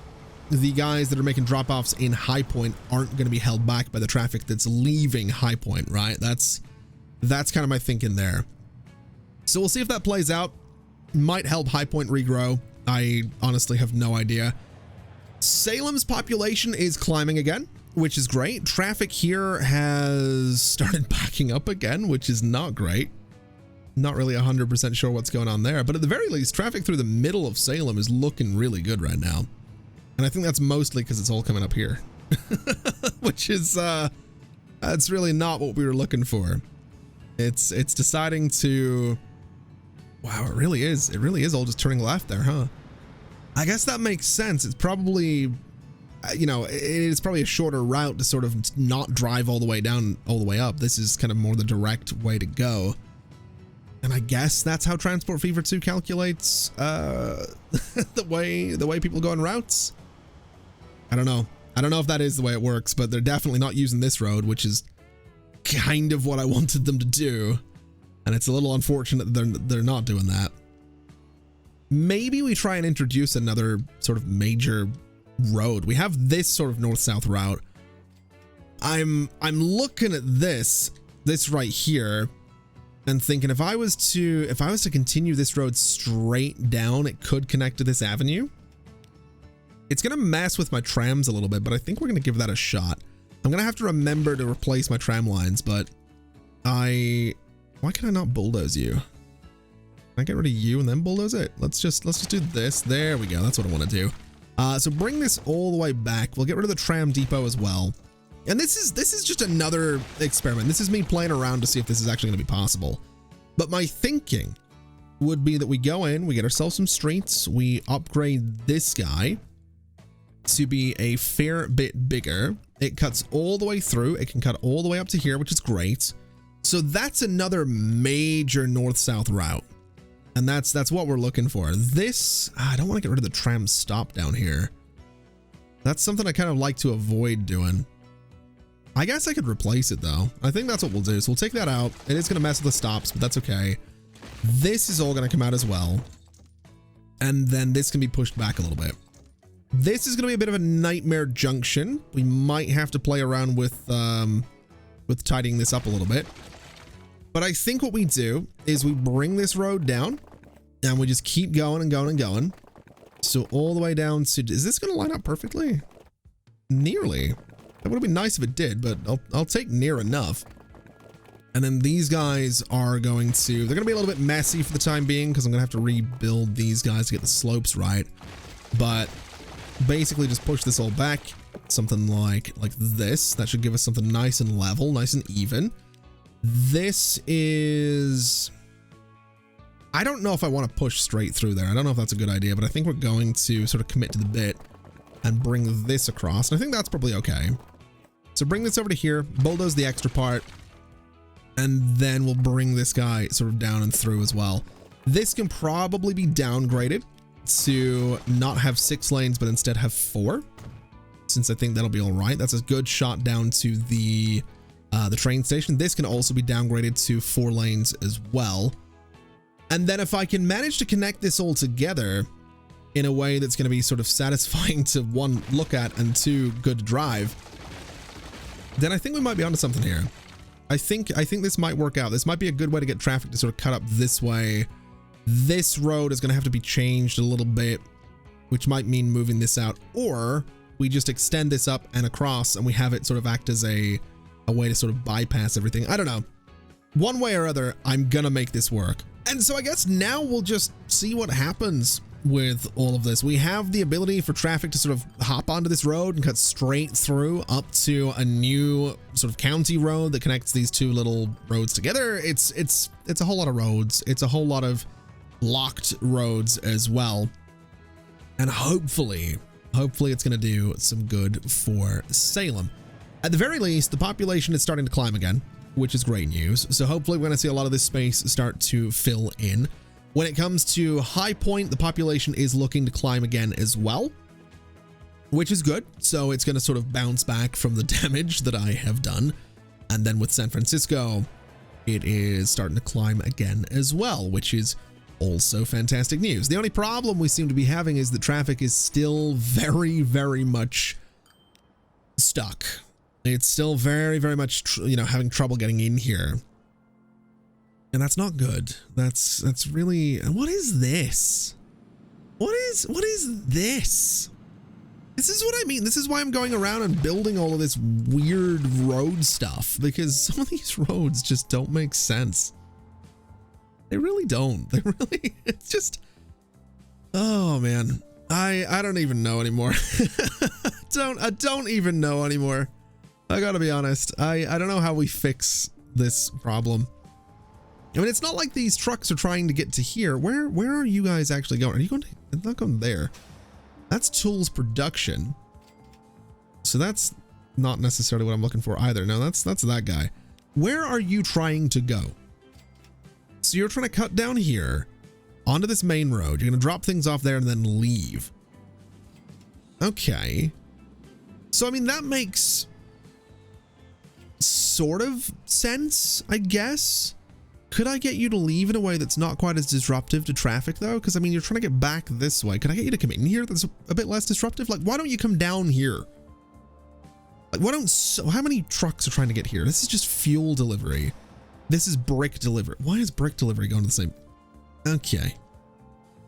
the guys that are making drop-offs in High Point aren't going to be held back by the traffic that's leaving High Point, right? That's kind of my thinking there. So we'll see if that plays out. Might help High Point regrow. I honestly have no idea. Salem's population is climbing again, which is great. Traffic here has started backing up again, which is not great. Not really 100% sure what's going on there, but at the very least, traffic through the middle of Salem is looking really good right now. And I think that's mostly because it's all coming up here, which is, that's really not what we were looking for. It's deciding to, wow, it really is all just turning left there, huh? I guess that makes sense. It's probably, you know, it's probably a shorter route to sort of not drive all the way down, all the way up. This is kind of more the direct way to go. And I guess that's how Transport Fever 2 calculates the way people go on routes. I don't know. I don't know if that is the way it works, but they're definitely not using this road, which is kind of what I wanted them to do. And it's a little unfortunate that they're not doing that. Maybe we try and introduce another sort of major road. We have this sort of north-south route. I'm looking at this right here and thinking if I was to continue this road straight down, it could connect to this avenue. It's going to mess with my trams a little bit, but I think we're going to give that a shot. I'm going to have to remember to replace my tram lines, but why can I not bulldoze you? Can I get rid of you and then bulldoze it? Let's just do this. There we go. That's what I want to do. So bring this all the way back. We'll get rid of the tram depot as well. And this is just another experiment. This is me playing around to see if this is actually going to be possible. But my thinking would be that we go in, we get ourselves some streets, we upgrade this guy to be a fair bit bigger. It cuts all the way through. It can cut all the way up to here, which is great. So that's another major north-south route. And that's what we're looking for. This, I don't want to get rid of the tram stop down here. That's something I kind of like to avoid doing. I guess I could replace it though. I think that's what we'll do. So we'll take that out. It is going to mess with the stops, but that's okay. This is all going to come out as well. And then this can be pushed back a little bit. This is going to be a bit of a nightmare junction. We might have to play around with tidying this up a little bit. But I think what we do is we bring this road down and we just keep going and going and going. So all the way down to, is this going to line up perfectly? Nearly. That would have been nice if it did, but I'll take near enough. And then these guys are going to, they're going to be a little bit messy for the time being because I'm going to have to rebuild these guys to get the slopes right. But basically just push this all back, something like this. That should give us something nice and level, nice and even. This is, I don't know if I want to push straight through there. I don't know if that's a good idea, but I think we're going to sort of commit to the bit and bring this across. And I think that's probably okay. So bring this over to here, bulldoze the extra part, and then we'll bring this guy sort of down and through as well. This can probably be downgraded to not have 6 lanes, but instead have 4, since I think that'll be all right. That's a good shot down to the train station. This can also be downgraded to 4 lanes as well. And then if I can manage to connect this all together in a way that's going to be sort of satisfying to 1, look at, and 2, good to drive, then I think we might be onto something here. I think this might work out. This might be a good way to get traffic to sort of cut up this way. This road is going to have to be changed a little bit, which might mean moving this out, or we just extend this up and across and we have it sort of act as a way to sort of bypass everything. I don't know. One way or other, I'm gonna make this work. And so I guess now we'll just see what happens with all of this. We have the ability for traffic to sort of hop onto this road and cut straight through up to a new sort of county road that connects these 2 little roads together. It's a whole lot of roads. It's a whole lot of locked roads as well. And hopefully it's going to do some good for Salem. At the very least, the population is starting to climb again, which is great news. So hopefully we're going to see a lot of this space start to fill in. When it comes to High Point, the population is looking to climb again as well. which is good. So it's going to sort of bounce back from the damage that I have done. And then with San Francisco, it is starting to climb again as well, which is also fantastic news. The only problem we seem to be having is that traffic is still very, very much stuck. It's still very, very much, having trouble getting in here. And that's not good. That's really, what is this? What is this? This is what I mean. This is why I'm going around and building all of this weird road stuff, because some of these roads just don't make sense. They really don't. It's just, oh man. I don't even know anymore. I don't even know anymore. I gotta be honest. I don't know how we fix this problem. I mean, it's not like these trucks are trying to get to here. Where are you guys actually going? Are you going to, it's not going there. That's tools production. So that's not necessarily what I'm looking for either. No, that's that guy. Where are you trying to go? So you're trying to cut down here onto this main road. You're going to drop things off there and then leave. Okay. So, I mean, that makes sort of sense, I guess. Could I get you to leave in a way that's not quite as disruptive to traffic, though? Because, I mean, you're trying to get back this way. Could I get you to come in here that's a bit less disruptive? Like, why don't you come down here? Like, how many trucks are trying to get here? This is just fuel delivery. This is brick delivery. Why is brick delivery going to the same? Okay.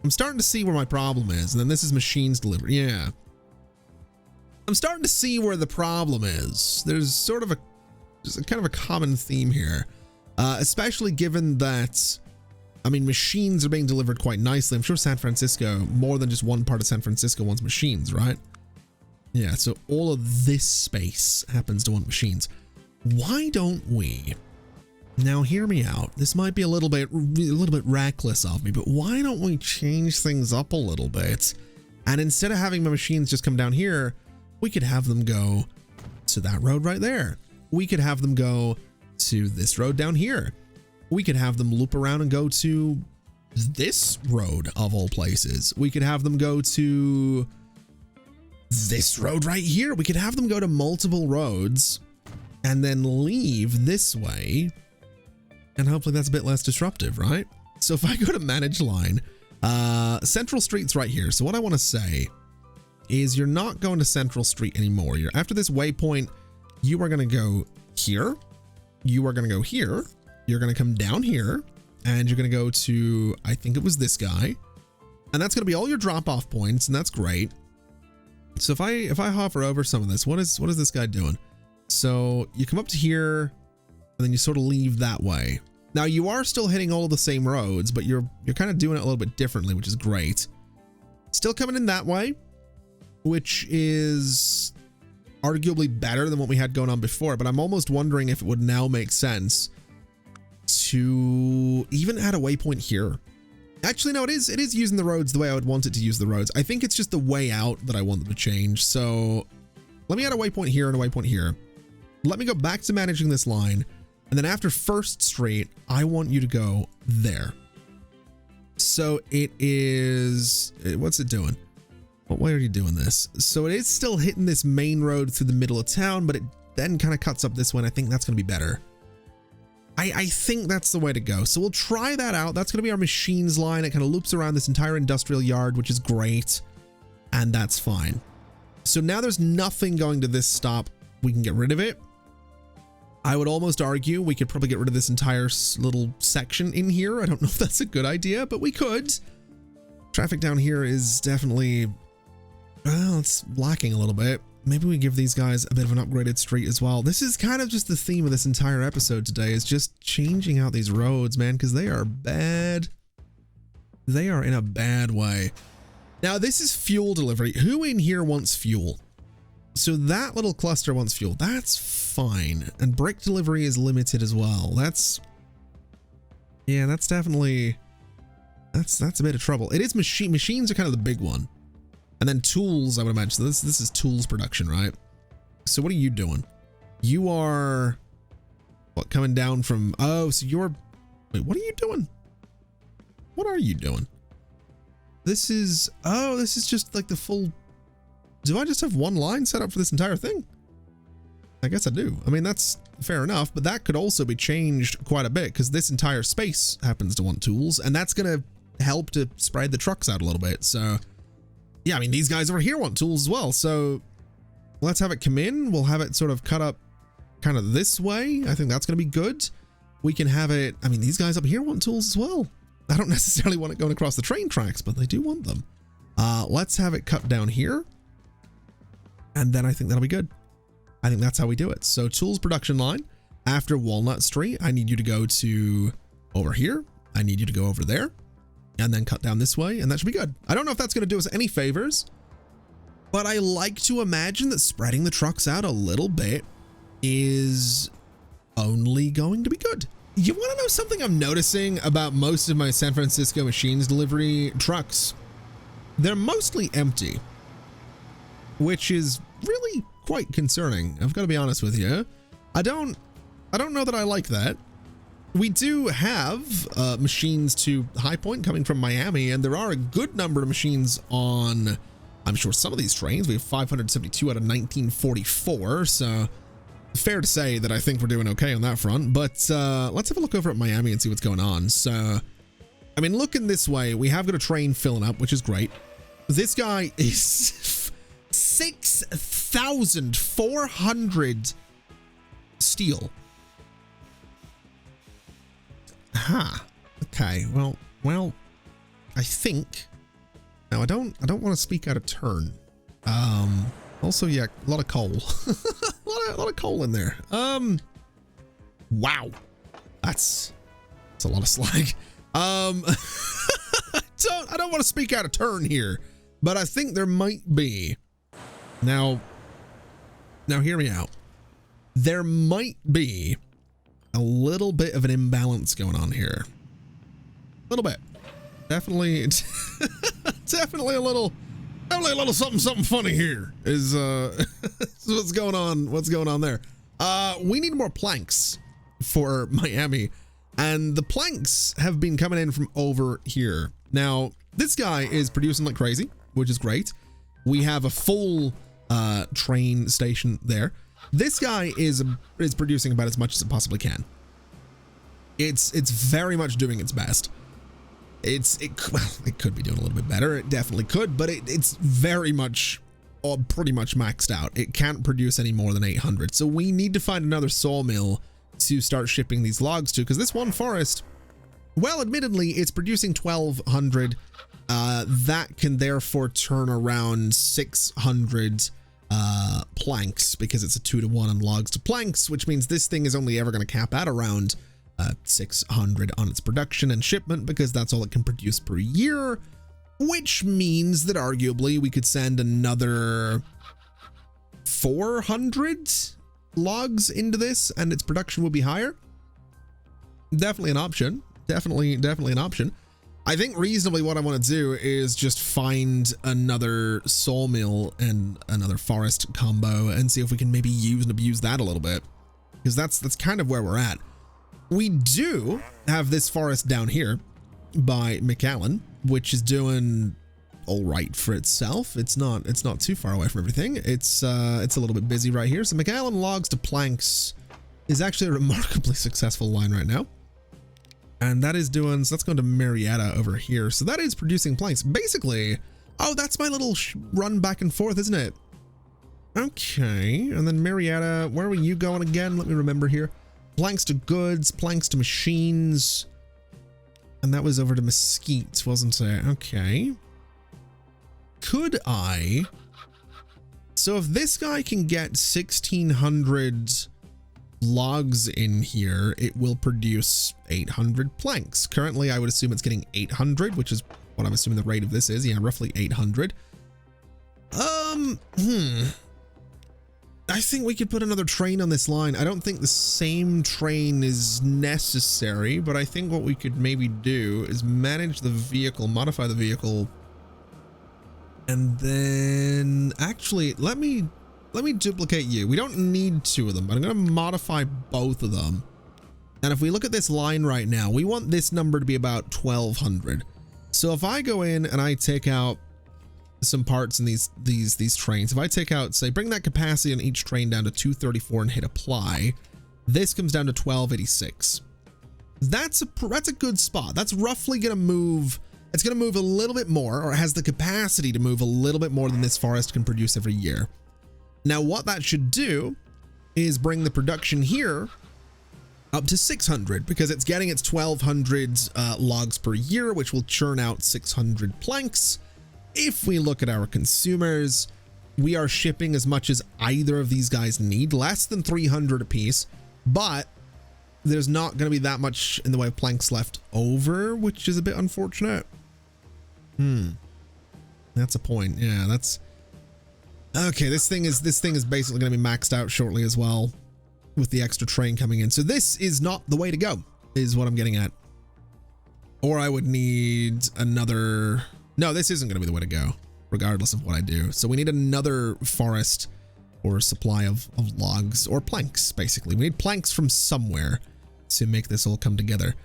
I'm starting to see where my problem is. And then this is machines delivery. Yeah. I'm starting to see where the problem is. There's sort of just kind of a common theme here. Especially given that, I mean, machines are being delivered quite nicely. I'm sure San Francisco, more than just one part of San Francisco wants machines, right? Yeah, so all of this space happens to want machines. Why don't we, now hear me out, this might be a little bit reckless of me, but why don't we change things up a little bit? And instead of having my machines just come down here, we could have them go to that road right there. We could have them go to this road down here. We could have them loop around and go to this road of all places. We could have them go to this road right here. We could have them go to multiple roads and then leave this way. And hopefully that's a bit less disruptive, right? So if I go to manage line, Central Street's right here. So what I want to say is you're not going to Central Street anymore. You're after this waypoint, you are going to go here. You are going to go here. You're going to come down here and you're going to go to, I think it was this guy, and that's going to be all your drop off points. And that's great. So if I hover over some of this, what is this guy doing? So you come up to here and then you sort of leave that way. Now you are still hitting all of the same roads, but you're kind of doing it a little bit differently, which is great. Still coming in that way, which is arguably better than what we had going on before, but I'm almost wondering if it would now make sense to even add a waypoint here. Actually, no, it is using the roads the way I would want it to use the roads. I think it's just the way out that I want them to change. So let me add a waypoint here and a waypoint here. Let me go back to managing this line. And then after First Street, I want you to go there. So it is, what's it doing? What way are you doing this? So it is still hitting this main road through the middle of town, but it then kind of cuts up this one. I think that's going to be better. I think that's the way to go. So we'll try that out. That's going to be our machines line. It kind of loops around this entire industrial yard, which is great. And that's fine. So now there's nothing going to this stop. We can get rid of it. I would almost argue we could probably get rid of this entire little section in here. I don't know if that's a good idea, but we could. Traffic down here is definitely, well, it's lacking a little bit. Maybe we give these guys a bit of an upgraded street as well. This is kind of just the theme of this entire episode today, is just changing out these roads, man, because they are bad. They are in a bad way. Now, this is fuel delivery. Who in here wants fuel? So that little cluster wants fuel. That's fine. And brick delivery is limited as well. That's, yeah, that's definitely, that's a bit of trouble. It is machines are kind of the big one. And then tools, I would imagine. So this is tools production, right? So what are you doing? You are, what, coming down from, oh, so you're, wait, what are you doing? What are you doing? This is, oh, this is just like the full do I just have one line set up for this entire thing? I guess I do. I mean, that's fair enough, but that could also be changed quite a bit because this entire space happens to want tools, and that's going to help to spread the trucks out a little bit. So yeah, I mean, these guys over here want tools as well. So let's have it come in. We'll have it sort of cut up kind of this way. I think that's going to be good. We can have it. I mean, these guys up here want tools as well. I don't necessarily want it going across the train tracks, but they do want them. Let's have it cut down here. And then I think that'll be good. I think that's how we do it. So tools production line after Walnut Street, I need you to go to over here. I need you to go over there and then cut down this way. And that should be good. I don't know if that's going to do us any favors, but I like to imagine that spreading the trucks out a little bit is only going to be good. You want to know something I'm noticing about most of my San Francisco machines delivery trucks? They're mostly empty, which is really quite concerning. I've got to be honest with you. I don't know that I like that. We do have machines to High Point coming from Miami, and there are a good number of machines on, I'm sure, some of these trains. We have 572 out of 1944, so fair to say that I think we're doing okay on that front. But let's have a look over at Miami and see what's going on. So, I mean, looking this way, we have got a train filling up, which is great. This guy is 6,400 steel. Aha. Okay. Well, I think now I don't want to speak out of turn. Also, yeah, a lot of coal, a lot of coal in there. Wow. That's a lot of slag. I don't want to speak out of turn here, but I think there might be. Now hear me out. There might be a little bit of an imbalance going on here. A little bit. Definitely, definitely a little something funny here is what's going on there. We need more planks for Miami, and the planks have been coming in from over here. Now, this guy is producing like crazy, which is great. We have a full train station there. This guy is producing about as much as it possibly can. It's very much doing its best. It could be doing a little bit better. It definitely could, but it's very much or pretty much maxed out. It can't produce any more than 800. So we need to find another sawmill to start shipping these logs to, because this one forest, well, admittedly, it's producing 1,200. That can therefore turn around 600 planks, because it's a 2-to-1 on logs to planks, which means this thing is only ever going to cap at around 600 on its production and shipment, because that's all it can produce per year, which means that arguably we could send another 400 logs into this and its production will be higher. Definitely an option. Definitely an option. I think reasonably what I want to do is just find another sawmill and another forest combo and see if we can maybe use and abuse that a little bit, because that's kind of where we're at. We do have this forest down here by McAllen, which is doing all right for itself. It's not too far away from everything. It's a little bit busy right here. So McAllen logs to planks is actually a remarkably successful line right now. And that is doing, so that's going to Marietta over here. So that is producing planks. Basically, oh, that's my little run back and forth, isn't it? Okay, and then Marietta, where were you going again? Let me remember here. Planks to goods, planks to machines. And that was over to Mesquite, wasn't it? Okay. Could I? So if this guy can get 1,600 logs in here, it will produce 800 planks. Currently, I would assume it's getting 800, which is what I'm assuming the rate of this is. Yeah, roughly 800. I think we could put another train on this line. I don't think the same train is necessary, but I think what we could maybe do is manage the vehicle, modify the vehicle, and then actually let me duplicate you. We don't need two of them, but I'm going to modify both of them. And if we look at this line right now, we want this number to be about 1,200. So if I go in and I take out some parts in these trains. If I take out, say, bring that capacity on each train down to 234 and hit apply, this comes down to 1286. That's a good spot. That's roughly going to move. It's going to move a little bit more, or it has the capacity to move a little bit more than this forest can produce every year. Now, what that should do is bring the production here up to 600, because it's getting its 1200 logs per year, which will churn out 600 planks. If we look at our consumers, we are shipping as much as either of these guys need, less than 300 apiece, but there's not going to be that much in the way of planks left over, which is a bit unfortunate. That's a point. Yeah, that's okay. This thing is basically going to be maxed out shortly as well, with the extra train coming in. So this is not the way to go, is what I'm getting at. Or I would need another. No, this isn't going to be the way to go, regardless of what I do. So we need another forest or supply of logs or planks, basically. We need planks from somewhere to make this all come together.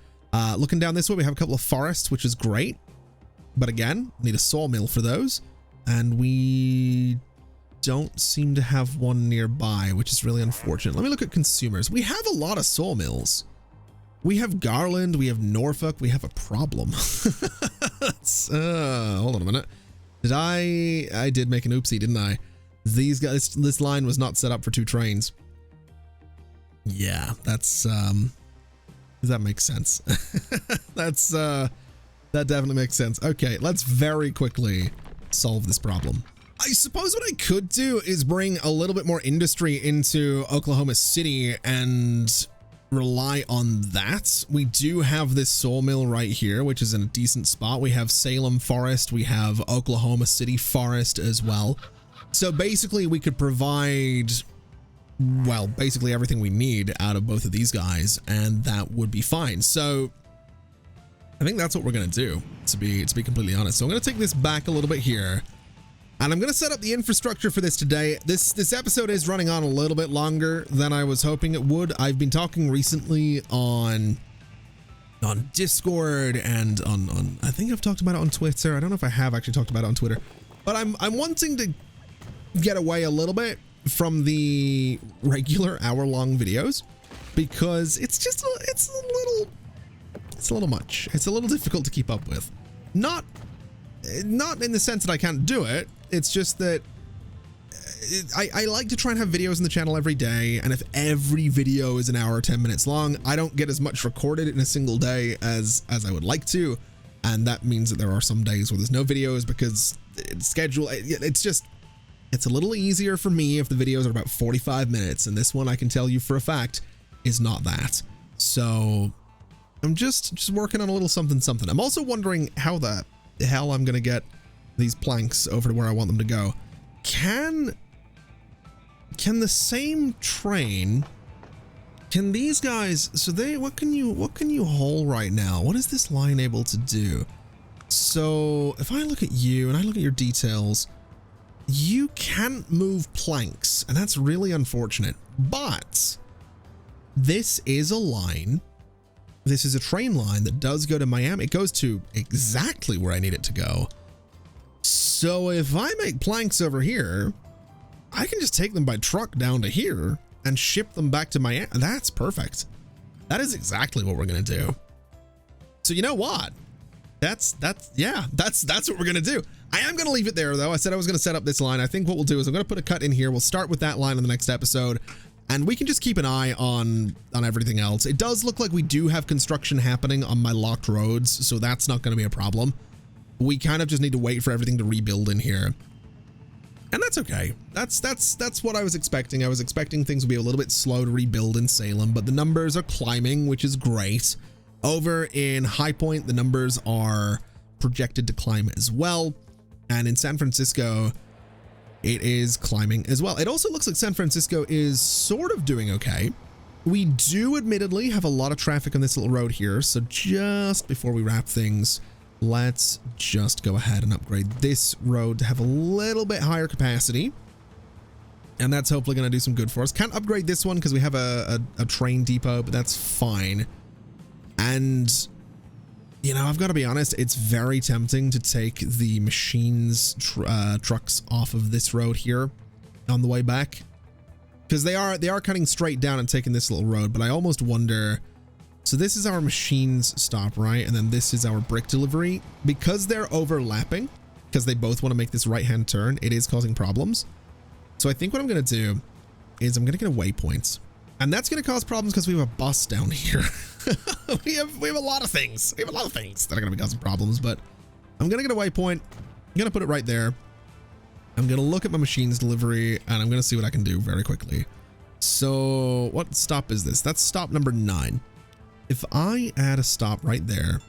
Looking down this way, we have a couple of forests, which is great. But again, need a sawmill for those. And we don't seem to have one nearby, which is really unfortunate. Let me look at consumers. We have a lot of sawmills. We have Garland, we have Norfolk, we have a problem. Hold on a minute. I did make an oopsie, didn't I? These guys, this line was not set up for 2 trains. Yeah, that's does that make sense? That definitely makes sense. Okay, let's very quickly solve this problem. I suppose what I could do is bring a little bit more industry into Oklahoma City and rely on that. We do have this sawmill right here, which is in a decent spot. We have Salem Forest. We have Oklahoma City Forest as well. So basically we could provide, well, basically everything we need out of both of these guys, and that would be fine. So I think that's what we're going to do, to be completely honest. So I'm going to take this back a little bit here, and I'm going to set up the infrastructure for this today. This episode is running on a little bit longer than I was hoping it would. I've been talking recently on Discord and on I think I've talked about it on Twitter. I don't know if I have actually talked about it on Twitter, but I'm wanting to get away a little bit from the regular hour-long videos, because it's a little much. It's a little difficult to keep up with. Not in the sense that I can't do it. It's just that I like to try and have videos on the channel every day, and if every video is an hour or 10 minutes long, I don't get as much recorded in a single day as I would like to, and that means that there are some days where there's no videos because it's a little easier for me if the videos are about 45 minutes, and this one I can tell you for a fact is not that. So I'm just working on a little something. I'm also wondering how the hell I'm gonna get these planks over to where I want them to go. Can the same train, can these guys, so what can you haul right now? What is this line able to do? So if I look at you and I look at your details, you can't move planks, and that's really unfortunate. But this is a line. This is a train line that does go to Miami. It goes to exactly where I need it to go. So if I make planks over here, I can just take them by truck down to here and ship them back to Miami. That's perfect. That is exactly what we're going to do. So you know what? That's what we're going to do. I am going to leave it there, though. I said I was going to set up this line. I think what we'll do is I'm going to put a cut in here. We'll start with that line in the next episode, and we can just keep an eye on everything else. It does look like we do have construction happening on my locked roads, so that's not going to be a problem. We kind of just need to wait for everything to rebuild in here, and that's okay. That's what I was expecting. I was expecting things would be a little bit slow to rebuild in Salem, but the numbers are climbing, which is great. Over in High Point, the numbers are projected to climb as well, and in San Francisco, it is climbing as well. It also looks like San Francisco is sort of doing okay. We do admittedly have a lot of traffic on this little road here, so just before we wrap things, let's just go ahead and upgrade this road to have a little bit higher capacity, and that's hopefully going to do some good for us. Can't upgrade this one because we have a train depot, but that's fine. And You know, I've got to be honest, it's very tempting to take the machines trucks off of this road here on the way back, because they are cutting straight down and taking this little road, but I almost wonder, so this is our machines stop, right? And then this is our brick delivery. Because they're overlapping, because they both want to make this right-hand turn, it is causing problems. So I think what I'm going to do is I'm going to get a waypoint, and that's going to cause problems because we have a bus down here. we have a lot of things. We have a lot of things that are going to be causing problems, but I'm going to get a waypoint. I'm going to put it right there. I'm going to look at my machines delivery, and I'm going to see what I can do very quickly. So what stop is this? That's stop number 9. If I add a stop right there,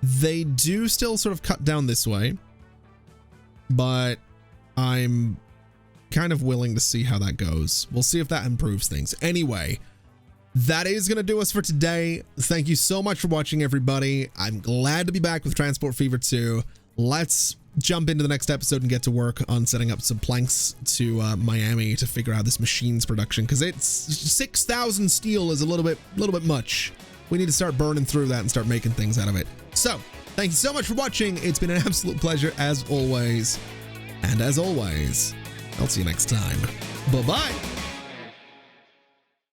they do still sort of cut down this way, but I'm kind of willing to see how that goes. We'll see if that improves things. Anyway, that is going to do us for today. Thank you so much for watching, everybody. I'm glad to be back with Transport Fever 2. Let's jump into the next episode and get to work on setting up some planks to Miami to figure out this machines production, because it's 6,000 steel is a little bit much. We need to start burning through that and start making things out of it. So thank you so much for watching. It's been an absolute pleasure as always. And as always, I'll see you next time. Bye-bye.